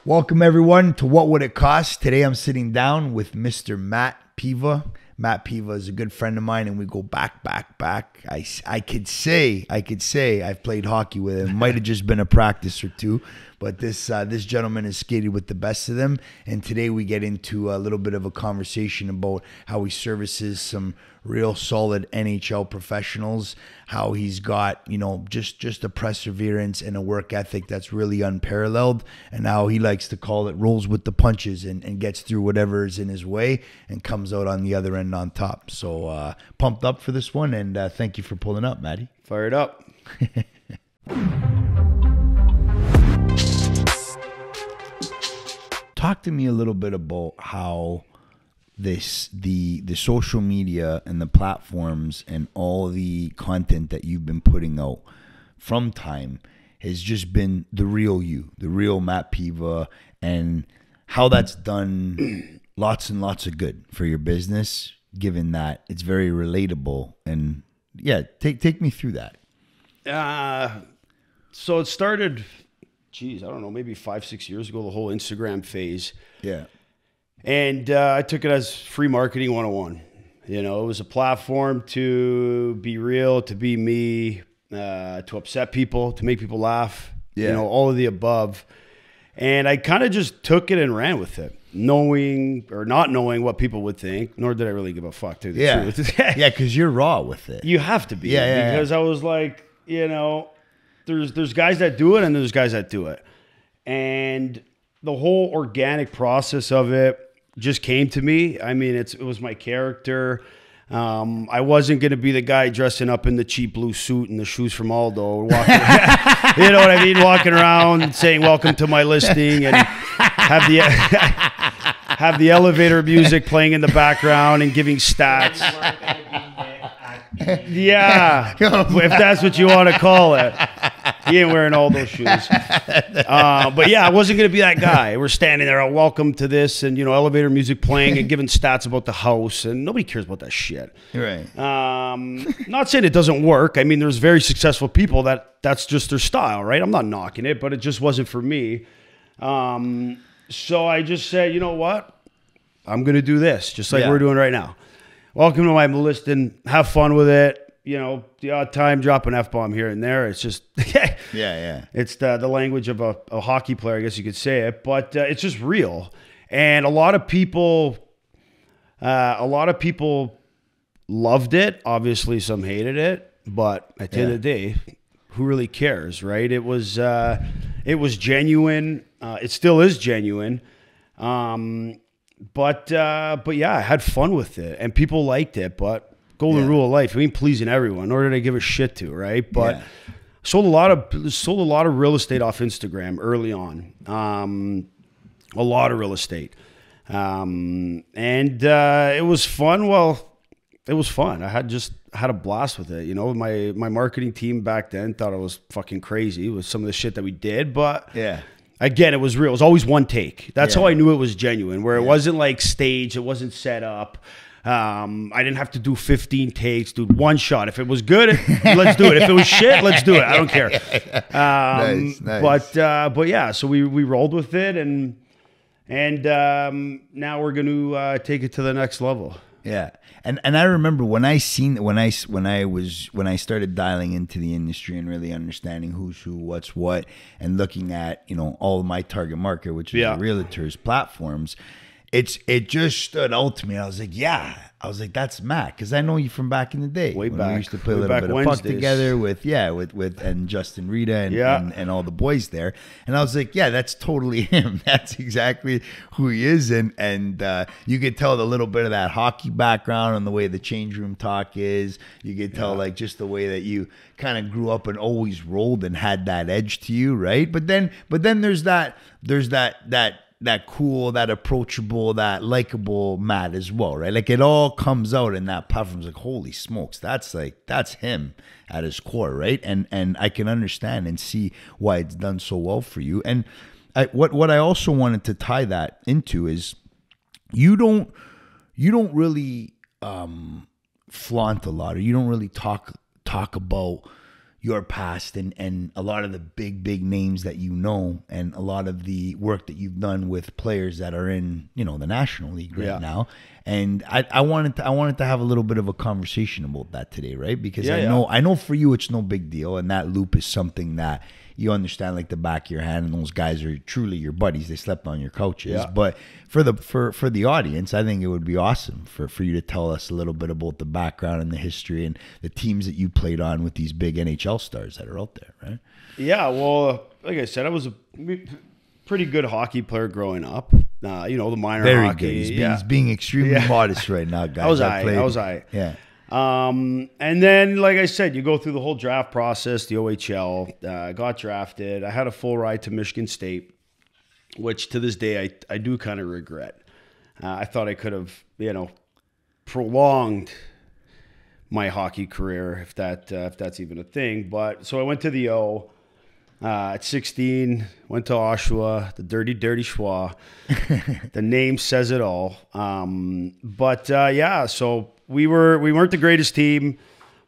Welcome everyone to What Would It Cost? Today I'm sitting down with Mr. Matt Piva. Matt Piva is a good friend of mine and we go back. I could say I've played hockey with him. Might have just been a practice or two, but this gentleman has skated with the best of them. And today we get into a little bit of a conversation about how he services some real solid NHL professionals, how he's got, just a perseverance and a work ethic that's really unparalleled, and how he likes to call it rolls with the punches and gets through whatever is in his way and comes out on the other end on top. So pumped up for this one, and thank you for pulling up, Matty. Fired up. Talk to me a little bit about how the social media and the platforms and all the content that you've been putting out from time has just been the real you, the real Matt Piva, and how that's done lots and lots of good for your business, given that it's very relatable. And yeah, take me through that. So it started, I don't know, maybe 5-6 years ago, the whole Instagram phase. Yeah. And I took it as free marketing 101. It was a platform to be real, to be me, to upset people, to make people laugh, all of the above. And I kind of just took it and ran with it, knowing or not knowing what people would think, nor did I really give a fuck, to the truth. Yeah, because you're raw with it. You have to be. Because I was like, there's guys that do it and there's guys that do it. And the whole organic process of it just came to me. I mean, it was my character. I wasn't going to be the guy dressing up in the cheap blue suit and the shoes from Aldo, walking, you know what I mean? Walking around saying, welcome to my listing, and have the elevator music playing in the background and giving stats. Yeah, if that's what you want to call it. He ain't wearing all those shoes. But yeah, I wasn't going to be that guy. We're standing there, welcome to this, and, elevator music playing and giving stats about the house, and nobody cares about that shit. Right. Not saying it doesn't work. I mean, there's very successful people that's just their style, right? I'm not knocking it, but it just wasn't for me. So I just said, you know what? I'm going to do this, just like we're doing right now. Welcome to my listing. Have fun with it. The odd time drop an F-bomb here and there. It's just, it's the language of a hockey player, I guess you could say it. But it's just real. And a lot of people loved it. Obviously, some hated it. But at the end of the day, who really cares, right? It was genuine. It still is genuine. But yeah, I had fun with it, and people liked it. But golden rule of life, I mean, pleasing everyone, nor did I give a shit to, right? But sold a lot of real estate off Instagram early on. A lot of real estate. And it was fun. Well, it was fun. I had a blast with it. My marketing team back then thought I was fucking crazy with some of the shit that we did, but again, it was real. It was always one take. That's how I knew it was genuine, where it wasn't like staged, it wasn't set up. I didn't have to do 15 takes, dude. One shot. If it was good, let's do it. If it was shit, let's do it. I don't care. Nice. But yeah, so we rolled with it, and now we're going to take it to the next level. Yeah. And I remember when I started dialing into the industry and really understanding who's who, what's what, and looking at, all of my target market, which is the realtors platforms, it just stood out to me. I was like, that's Matt, because I know you from back in the day. Way when back. We used to play a little bit of puck together with and Justin Rita and all the boys there. And I was like, yeah, that's totally him. That's exactly who he is. And you could tell the little bit of that hockey background and the way the change room talk is. You could tell like just the way that you kind of grew up and always rolled and had that edge to you, right? But then there's that cool, that approachable, that likable Matt as well, right? Like it all comes out in that platform. It's like, holy smokes, that's him at his core, right? And I can understand and see why it's done so well for you. And what I also wanted to tie that into is you don't really flaunt a lot, or you don't really talk about your past and a lot of the big names that you know, and a lot of the work that you've done with players that are in, you know, the National League right now. And I wanted to have a little bit of a conversation about that today, right? Because I know for you it's no big deal, and that loop is something that you understand like the back of your hand, and those guys are truly your buddies. They slept on your couches. Yeah. But for the audience, I think it would be awesome for you to tell us a little bit about the background and the history and the teams that you played on with these big NHL stars that are out there, right? Yeah, well, like I said, I was a pretty good hockey player growing up. You know, the minor Very hockey. Good. He's being extremely modest right now, guys. I was I. Yeah. And then, like I said, you go through the whole draft process, the OHL, got drafted. I had a full ride to Michigan State, which to this day I do kind of regret. I thought I could have, you know, prolonged my hockey career if that's even a thing. But so I went to the O. At 16, went to Oshawa, the dirty Schwa. The name says it all. So we weren't the greatest team.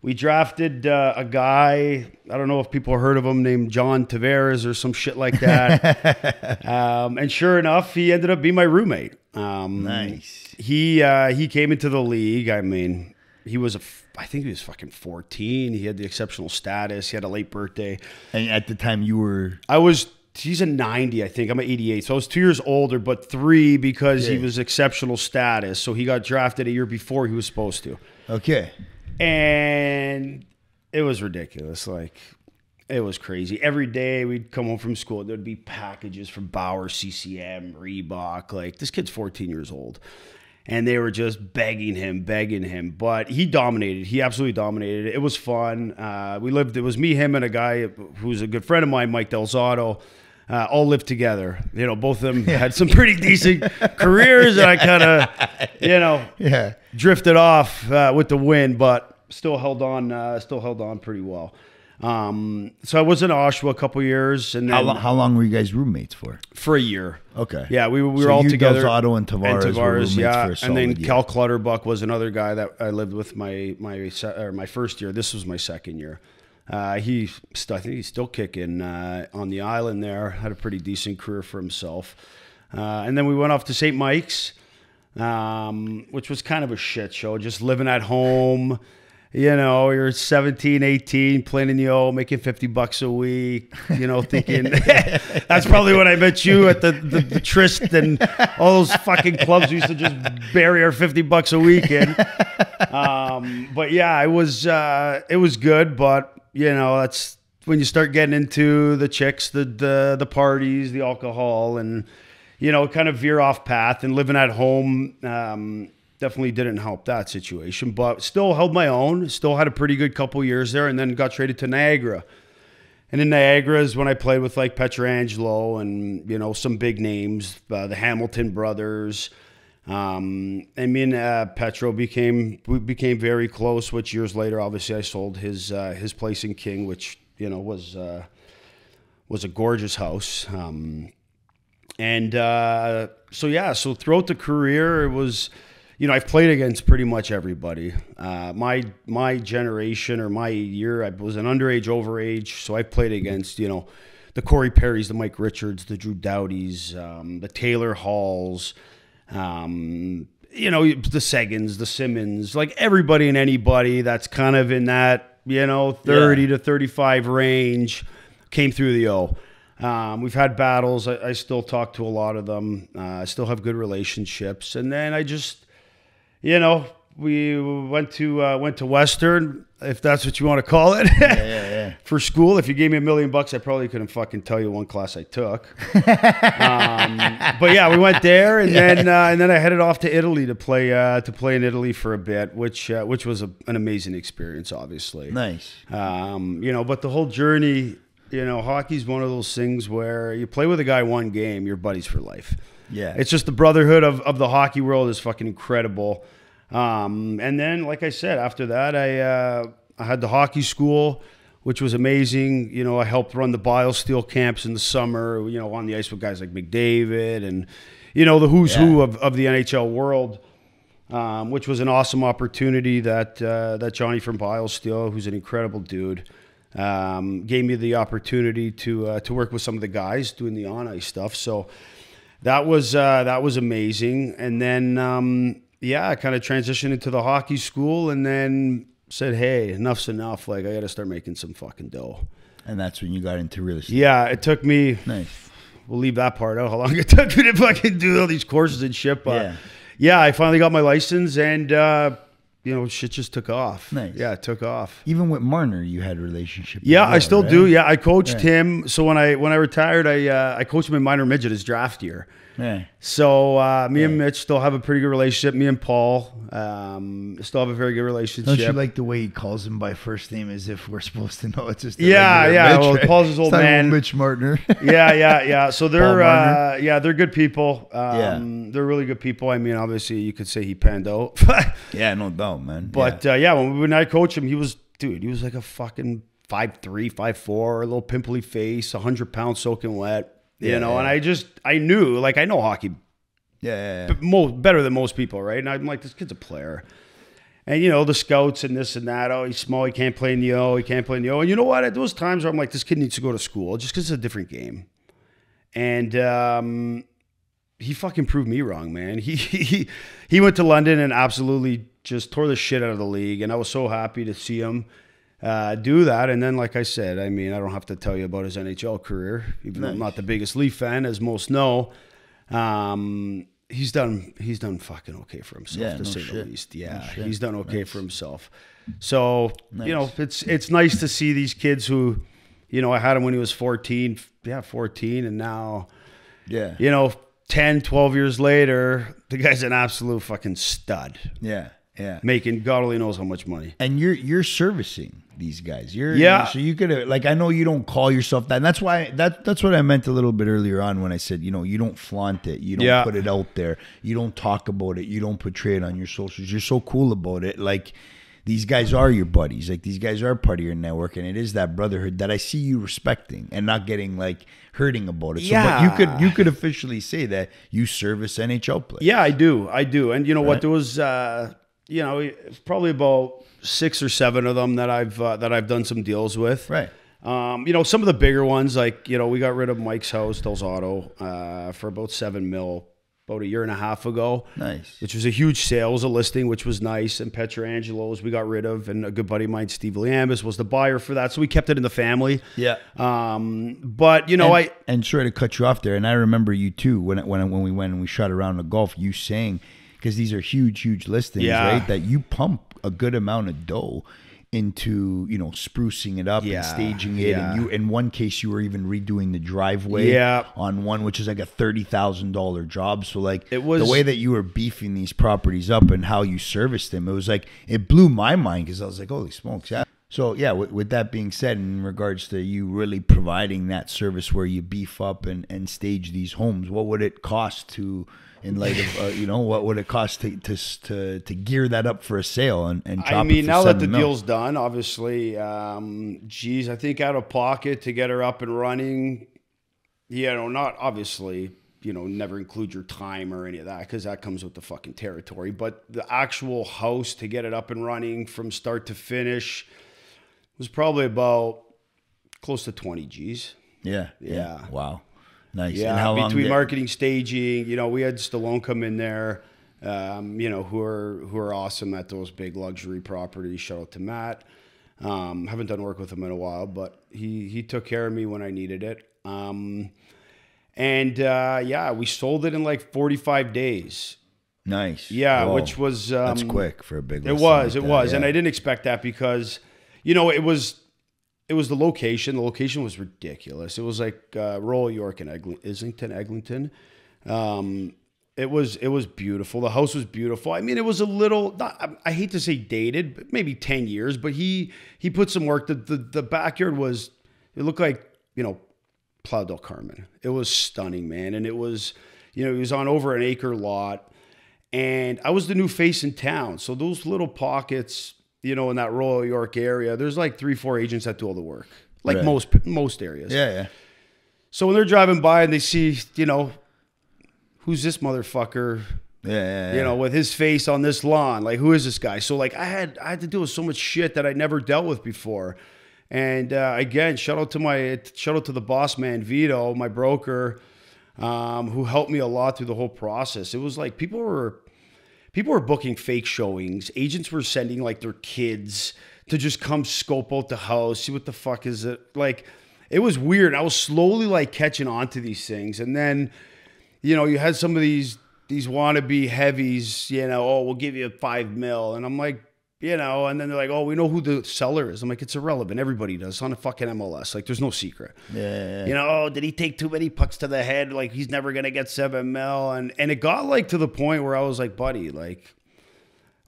We drafted a guy, I don't know if people heard of him, named John Tavares or some shit like that. And sure enough, he ended up being my roommate. Nice. He came into the league. I mean, I think he was fucking 14. He had the exceptional status. He had a late birthday. And at the time you were... He's a 90, I think. I'm an 88. So I was 2 years older, but 3 because he was exceptional status. So he got drafted a year before he was supposed to. Okay. And it was ridiculous. Like, it was crazy. Every day we'd come home from school, there'd be packages from Bauer, CCM, Reebok. Like, this kid's 14 years old. And they were just begging him. But he dominated. He absolutely dominated. It was fun. It was me, him, and a guy who's a good friend of mine, Mike Delzato, all lived together. You know, both of them had some pretty decent careers. And I kind of, drifted off with the wind, but still held on pretty well. So I was in Oshawa a couple years, and then how long were you guys roommates for? For a year. Okay. Yeah, we were all together. Delzato and Tavares were roommates for a solid and then year. Cal Clutterbuck was another guy that I lived with my first year. This was my second year. I think he's still kicking on the island there. Had a pretty decent career for himself. And then we went off to St. Mike's, which was kind of a shit show. Just living at home. You know, you're 17, 18, playing in the O, making $50 a week, you know, thinking that's probably when I met you at the Tryst and all those fucking clubs we used to just bury our $50 a week in. But yeah, it was good, but you know, that's when you start getting into the chicks, the parties, the alcohol, and you know, kind of veer off path. And living at home definitely didn't help that situation, but still held my own. Still had a pretty good couple years there, and then got traded to Niagara. And in Niagara is when I played with like Pietrangelo and, you know, some big names, the Hamilton brothers. And me and Petro became very close, which years later, obviously, I sold his place in King, which, you know, was a gorgeous house. So throughout the career, it was... You know, I've played against pretty much everybody. My generation or my year, I was an underage, overage, so I played against, you know, the Corey Perrys, the Mike Richards, the Drew Dowdys, the Taylor Halls, you know, the Segans, the Simmons, like everybody and anybody that's kind of in that, you know, 30 to 35 range came through the O. We've had battles. I still talk to a lot of them. I still have good relationships. And then I just... You know, we went to Western, if that's what you want to call it, for school. If you gave me $1 million, I probably couldn't fucking tell you one class I took. But yeah, we went there, and then I headed off to Italy to play in Italy for a bit, which was an amazing experience, obviously. Nice. You know, but the whole journey, you know, hockey's one of those things where you play with a guy one game, you're buddies for life. Yeah. It's just the brotherhood of the hockey world is fucking incredible. And then, like I said, after that, I had the hockey school, which was amazing. You know, I helped run the BioSteel camps in the summer, you know, on the ice with guys like McDavid and, you know, the who's who of the NHL world, which was an awesome opportunity that Johnny from BioSteel, who's an incredible dude, gave me the opportunity to work with some of the guys doing the on ice stuff. So that was amazing. And then I kind of transitioned into the hockey school, and then said, "Hey, enough's enough. Like, I got to start making some fucking dough." And that's when you got into real estate. Yeah, it took me. Nice. We'll leave that part out. How long it took me to fucking do all these courses and shit. But I finally got my license, and shit just took off. Nice. Yeah, it took off. Even with Marner, you had a relationship. Yeah, I still right? do. Yeah, I coached him. So when I retired, I coached him in minor midget his draft year. Yeah. So me and Mitch still have a pretty good relationship. Me and Paul still have a very good relationship. Don't you like the way he calls him by first name as if we're supposed to know it's just Mitch, well, right? Paul's his old man. Mitch Marner. yeah. So they're they're good people. They're really good people. I mean, obviously you could say he panned out. Yeah, no doubt, man. But when I coached him, he was like a fucking 5'3", 5'4", a little pimply face, 100 pounds soaking wet. And I knew, like, I know hockey better than most people, right? And I'm like, this kid's a player. And, the scouts and this and that, oh, he's small, he can't play in the O, And you know what? At those times where I'm like, this kid needs to go to school just because it's a different game. And he fucking proved me wrong, man. He went to London and absolutely just tore the shit out of the league. And I was so happy to see him do that. And then, like I said, I mean, I don't have to tell you about his NHL career, even though I'm not the biggest Leaf fan, as most know. He's done fucking okay for himself, to say the least. Yeah, he's done okay for himself. So, it's nice to see these kids who, I had him when he was 14, and now, 10, 12 years later, the guy's an absolute fucking stud. Yeah. Making God only knows how much money. And you're servicing these guys. So you could, like, I know you don't call yourself that. And that's why that's what I meant a little bit earlier on when I said, you don't flaunt it. You don't put it out there. You don't talk about it. You don't portray it on your socials. You're so cool about it. Like, these guys are your buddies. Like, these guys are part of your network, and it is that brotherhood that I see you respecting and not getting, like, hurting about it. So, but you could officially say that you service NHL players. Yeah, I do. And you know what? There was probably about 6 or 7 of them that I've done some deals with. Right. Some of the bigger ones, like, we got rid of Mike's house, Del's Auto, for about $7 million about a year and a half ago. Nice. Which was a huge sale. It was a listing, which was nice. And Petrangelo's we got rid of, and a good buddy of mine, Steve Liambis, was the buyer for that. So we kept it in the family. Yeah. But and sorry to cut you off there. And I remember you too when we went and we shot around the golf. You saying, because these are huge listings, right? That you pump a good amount of dough into, sprucing it up and staging it. And you, in one case, you were even redoing the driveway on one, which is like a $30,000 job. So, like, it was the way that you were beefing these properties up and how you serviced them. It was like, it blew my mind, because I was like, holy smokes. Yeah. So, with that being said, in regards to you really providing that service where you beef up and stage these homes, what would it cost to, in light of, what would it cost to gear that up for a sale and chop I mean, it for now that the $7 million? deal's done, obviously, I think out of pocket to get her up and running, not obviously, never include your time or any of that, because that comes with the fucking territory. But the actual house, to get it up and running from start to finish, was probably about close to 20 G's. Yeah. Wow. Nice. Yeah, and how between long marketing, staging, we had Stallone come in there, who are awesome at those big luxury properties. Shout out to Matt. Haven't done work with him in a while, but he took care of me when I needed it. We sold it in like 45 days. Nice. Yeah, Whoa. which was that's quick for a big. It was, and I didn't expect that because, it was the location. The location was ridiculous. It was like Royal York and Eglinton. It was beautiful. The house was beautiful. I mean, it was a little, I hate to say dated, but maybe 10 years. But he put some work. The backyard was, it looked like, Playa del Carmen. It was stunning, man. And it was, it was on over an acre lot. And I was the new face in town. So those little pockets, in that Royal York area, there's like 3-4 agents that do all the work, like most areas. Yeah. So when they're driving by and they see, who's this motherfucker? Yeah. With his face on this lawn, like, who is this guy? So, like, I had to deal with so much shit that I never dealt with before, And again, shout out to the boss man, Vito, my broker, who helped me a lot through the whole process. It was like people were booking fake showings. Agents were sending like their kids to just come scope out the house, see what the fuck is it. Like, it was weird. I was slowly like catching on to these things. And then, you know, you had some of these wannabe heavies, you know, oh, we'll give you $5 million. And I'm like, you know, and then they're like, oh, we know who the seller is. I'm like, it's irrelevant. Everybody does. It's on a fucking MLS. Like, there's no secret. Yeah. You know, oh, did he take too many pucks to the head? Like, he's never going to get $7 million. And it got like to the point where I was like, buddy, like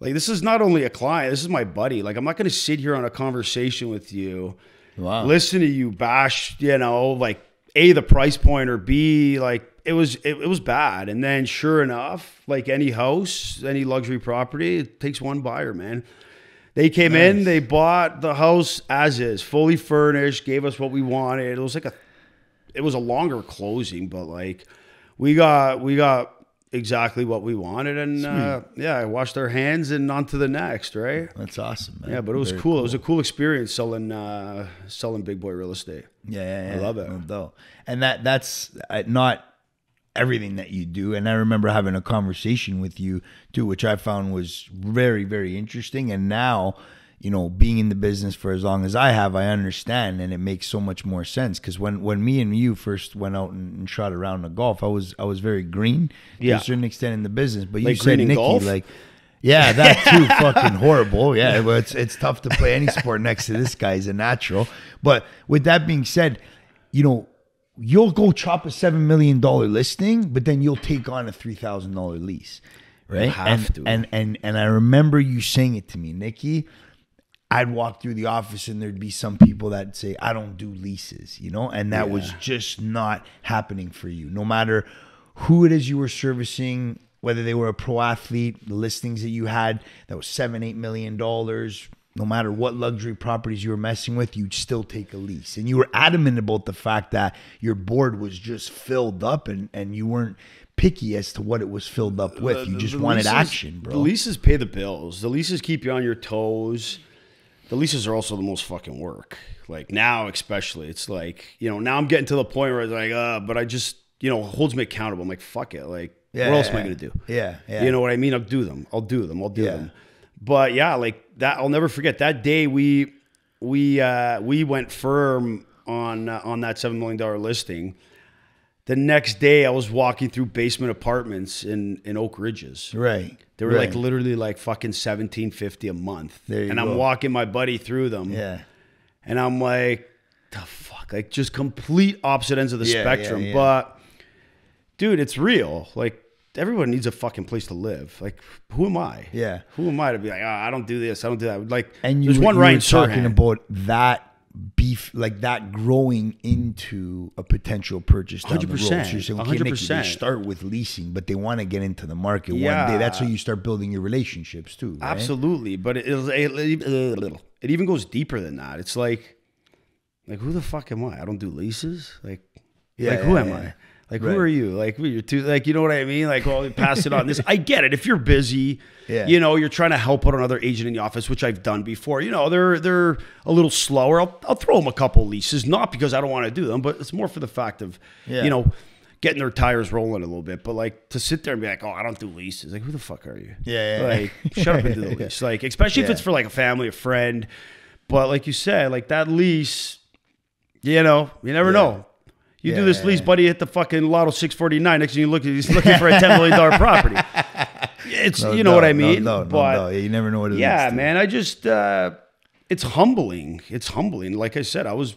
this is not only a client, this is my buddy. Like, I'm not going to sit here on a conversation with you, listen to you bash, you know, like A, the price point, or B, like it was bad. And then sure enough, like any house, any luxury property, it takes one buyer, man. They came in, they bought the house as is, fully furnished, gave us what we wanted. It was a longer closing, but like we got exactly what we wanted, and I washed our hands and on to the next, right? That's awesome, man. Yeah, but it was cool. It was a cool experience selling big boy real estate. Yeah. I love it. No. And that's not everything that you do. And I remember having a conversation with you too, which I found was very, very interesting. And now, you know, being in the business for as long as I have, I understand, and it makes so much more sense. Because when me and you first went out and shot around the golf, I was very green to a certain extent in the business. But you said, Nikki, golf? Like, yeah, that too, fucking horrible. Yeah, but it's tough to play any sport next to this guy. He's a natural. But with that being said, you know, you'll go chop a $7 million listing, but then you'll take on a $3,000 lease, right? You have to. And I remember you saying it to me, Nikki. I'd walk through the office and there'd be some people that say, I don't do leases, you know, and that was just not happening for you. No matter who it is you were servicing, whether they were a pro athlete, the listings that you had that was $7-8 million, no matter what luxury properties you were messing with, you'd still take a lease. And you were adamant about the fact that your board was just filled up, and you weren't picky as to what it was filled up with. You just wanted action, bro. The leases pay the bills. The leases keep you on your toes. The leases are also the most fucking work. Like now, especially, it's like, you know, now I'm getting to the point where it's like, but I just, you know, holds me accountable. I'm like, fuck it. Like, what else am I going to do? Yeah. You know what I mean? I'll do them. But yeah, like that, I'll never forget that day we went firm on that $7 million listing. The next day I was walking through basement apartments in Oak Ridges. Right. They were like literally like fucking $1,750 a month. And I'm walking my buddy through them. Yeah. And I'm like, the fuck? Like just complete opposite ends of the spectrum. Yeah. But dude, it's real. Like everyone needs a fucking place to live. Like who am I? Yeah. Who am I to be like, I don't do this, I don't do that. Like and there's one Ryan Serhant talking about that beef, like that growing into a potential purchase down 100%, the road. So you're saying, okay, 100%. Nikki, they start with leasing, but they want to get into the market one day. That's how you start building your relationships too, right? Absolutely. But it even goes deeper than that. It's like who the fuck am I? I don't do leases. Like who am I? Like, who are you? Like, you're too, like, you know what I mean? Like, well, pass it on. This, I get it. If you're busy, you know, you're trying to help out another agent in the office, which I've done before. You know, they're a little slower. I'll throw them a couple leases, not because I don't want to do them, but it's more for the fact of, you know, getting their tires rolling a little bit. But like to sit there and be like, oh, I don't do leases. Like, who the fuck are you? Like, shut up and do the lease. Like, especially if it's for like a family, a friend. But like you said, like that lease, you know, you never know. You do this lease, buddy, hit the fucking Lotto 649. Next thing you look, he's looking for a $10 million property. It's, you know what I mean? No. You never know what it is. Yeah, man. I just, it's humbling. It's humbling. Like I said, I was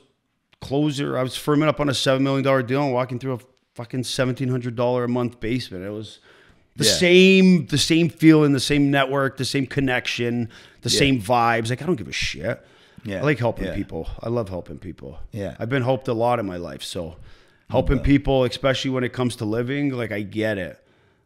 firming up on a $7 million deal and walking through a fucking $1,700 a month basement. It was the same feeling, the same network, the same connection, the same vibes. Like, I don't give a shit. Yeah. I like helping people. I love helping people. Yeah. I've been helped a lot in my life. So helping people, especially when it comes to living, like I get it.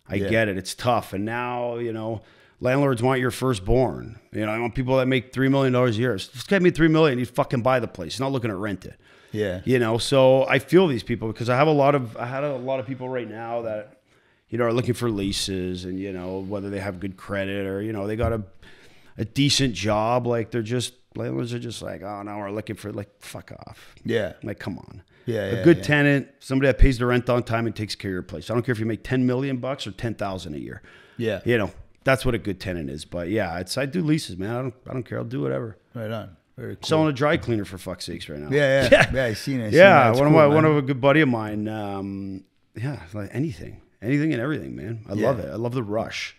I get it. It's tough. And now, you know, landlords want your firstborn. You know, I want people that make $3 million a year. This guy made $3 million. He'd fucking buy the place. He's not looking to rent it. Yeah. You know, so I feel these people because I had a lot of people right now that, you know, are looking for leases and, you know, whether they have good credit or, you know, they got a decent job, like landlords are just like, oh, now we're looking for, like, fuck off. Yeah. Like, come on. Yeah. A good tenant, somebody that pays the rent on time and takes care of your place. I don't care if you make $10 million or $10,000 a year. Yeah. You know, that's what a good tenant is. But yeah, I do leases, man. I don't care. I'll do whatever. Right on. Very cool. Selling a dry cleaner for fuck's sakes right now. Yeah. I seen it. Yeah, one of a good buddy of mine. Like anything and everything, man. I love it. I love the rush.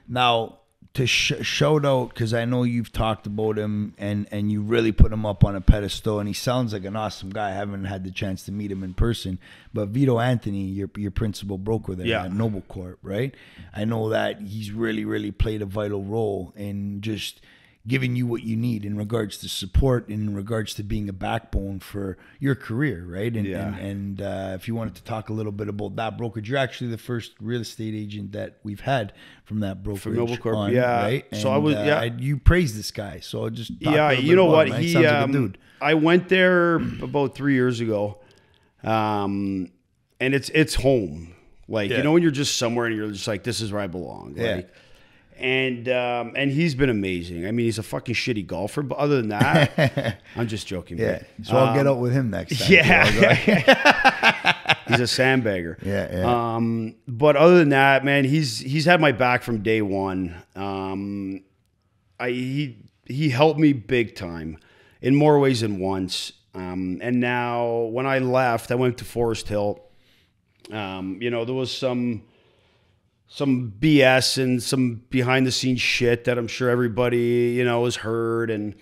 Now, to shout out, because I know you've talked about him and you really put him up on a pedestal, and he sounds like an awesome guy. I haven't had the chance to meet him in person, but Vito Anthony, your principal broker there at Noble Corp, right? I know that he's really, really played a vital role in just giving you what you need in regards to support, in regards to being a backbone for your career, right? And if you wanted to talk a little bit about that brokerage, you're actually the first real estate agent that we've had from that brokerage. From Noble Corp, right? And, so I was, you praised this guy, so just talk a little bit you know what? He sounds like a dude. I went there about 3 years ago, and it's home. Like, you know, when you're just somewhere and you're just like, this is where I belong. Like, and he's been amazing. I mean, he's a fucking shitty golfer, but other than that, I'm just joking. Yeah, man. So I'll get out with him next time. Yeah, he's a sandbagger. Yeah. But other than that, man, he's had my back from day one. He helped me big time in more ways than once. And now when I left, I went to Forest Hill. You know, there was some BS and some behind the scenes shit that I'm sure everybody, you know, has heard. And,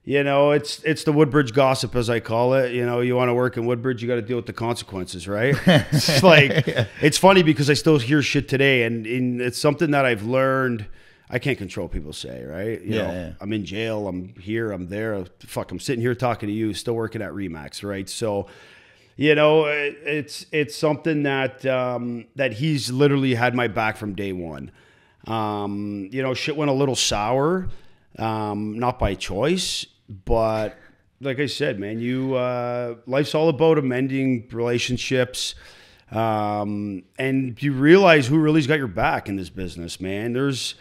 you know, it's the Woodbridge gossip, as I call it. You know, you want to work in Woodbridge, you got to deal with the consequences, right? It's like, it's funny because I still hear shit today, and it's something that I've learned. I can't control what people say, right? You know, I'm in jail, I'm here, I'm there. Fuck, I'm sitting here talking to you, still working at Remax, right? So, you know, it's something that that he's literally had my back from day one. You know, shit went a little sour, not by choice, but like I said, man, life's all about amending relationships, and you realize who really's got your back in this business, man. There's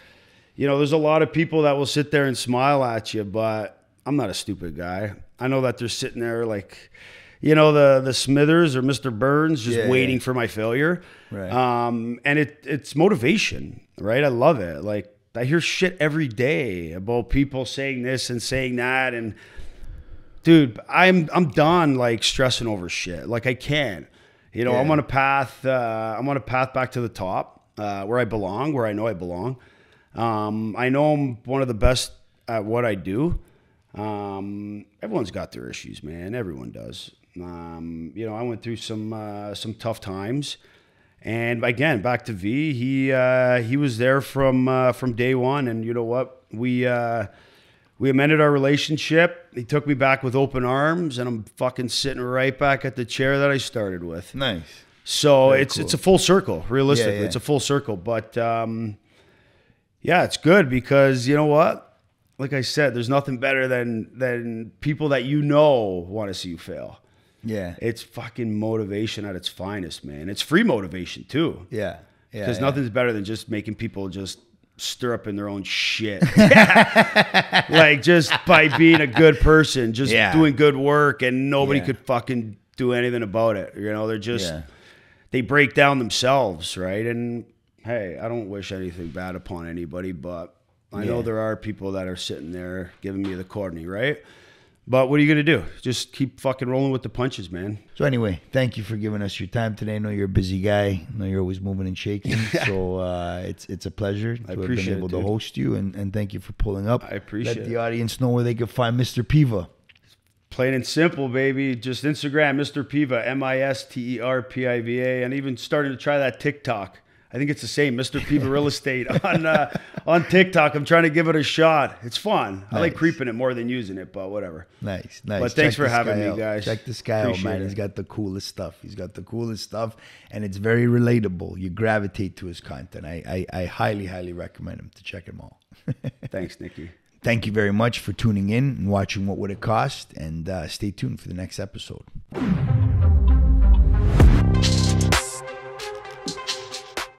a lot of people that will sit there and smile at you, but I'm not a stupid guy. I know that they're sitting there like, you know, the Smithers or Mr. Burns just waiting for my failure. Right. And it's motivation, right? I love it. Like, I hear shit every day about people saying this and saying that. And dude, I'm done like stressing over shit. Like, I can't, you know, I'm on a path back to the top, where I belong, where I know I belong. I know I'm one of the best at what I do. Everyone's got their issues, man. Everyone does. You know, I went through some tough times, and again, back to V, he was there from day one, and you know what? We amended our relationship. He took me back with open arms, and I'm fucking sitting right back at the chair that I started with. Nice. So it's a full circle. Realistically, it's a full circle, but yeah, it's good because you know what? Like I said, there's nothing better than people that you know want to see you fail. Yeah. It's fucking motivation at its finest, man. It's free motivation too. Yeah. Because nothing's better than just making people just stir up in their own shit. Like, just by being a good person, just doing good work, and nobody could fucking do anything about it. You know, they're just, they break down themselves, right? And hey, I don't wish anything bad upon anybody, but I know there are people that are sitting there giving me the corny, right? But what are you going to do? Just keep fucking rolling with the punches, man. So anyway, thank you for giving us your time today. I know you're a busy guy. I know you're always moving and shaking. So it's a pleasure to have been able to host you, and thank you for pulling up. I appreciate it. Let the audience know where they can find Mr. Piva. Plain and simple, baby. Just Instagram, Mr. Piva, MisterPiva, and even starting to try that TikTok. I think it's the same, Mr. Piva Real Estate on TikTok. I'm trying to give it a shot. It's fun. Nice. I like creeping it more than using it, but whatever. Nice. But thanks for having me, guys. Check this guy out, man. He's got the coolest stuff. And it's very relatable. You gravitate to his content. I highly, highly recommend him to check him all. Thanks, Nikki. Thank you very much for tuning in and watching What Would It Cost, and stay tuned for the next episode.